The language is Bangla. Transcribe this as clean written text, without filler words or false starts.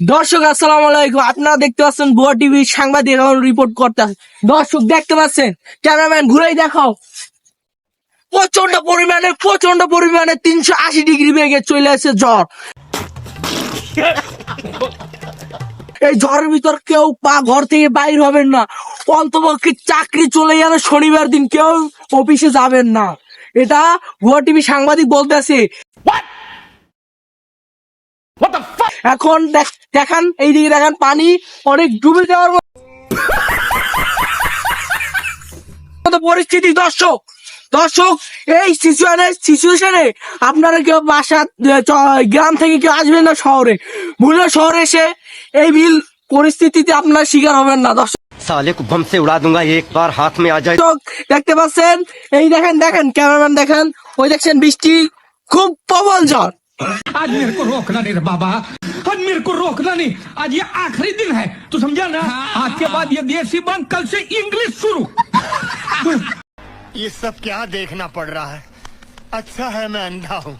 দর্শক আসসালামু আলাইকুম। আপনারা দেখতে পাচ্ছেন ভুয়া টিভি সাংবাদিক এখন রিপোর্ট করতে আসে। দর্শক দেখতে পাচ্ছেন, ক্যামেরাম্যান ঘুরেই দেখাও, প্রচন্ড পরিমাণে 380 ডিগ্রি বেগে চলে আসছে জ্বর। এই ঝড়ের ভিতর কেউ ঘর থেকে বাইর হবেন না, অন্তপক্ষে চাকরি চলে গেলে শনিবার দিন কেউ অফিসে যাবেন না। এটা ভুয়া টিভি সাংবাদিক বলতেছে। এখন দেখান, এইদিকে দেখান, পানি অনেক ডুবে যাওয়ার মতো পরিস্থিতি। দর্শক দর্শক এই সিচুয়েশনে আপনারা কেউ গ্রাম থেকে কেউ আসবেন না শহরে, ভুলে শহরে এসে এই বিল পরিস্থিতিতে আপনার শিকার হবেন না। দর্শক साले को बम से उड़ा दूंगा एक बार हाथ में आ जाए। দেখতে পাচ্ছেন, এই দেখেন ক্যামেরাম্যান দেখেন, ওই দেখছেন বৃষ্টি, খুব প্রবল ঝড়। आज मेरे को रोकना नहीं रे बाबा, आज मेरे को रोकना नहीं। आज ये आखिरी दिन है, तू समझा ना? आज के बाद ये देसी बंद, कल से इंग्लिश शुरू। ये सब क्या देखना पड़ रहा है? अच्छा है मैं अंधा हूँ।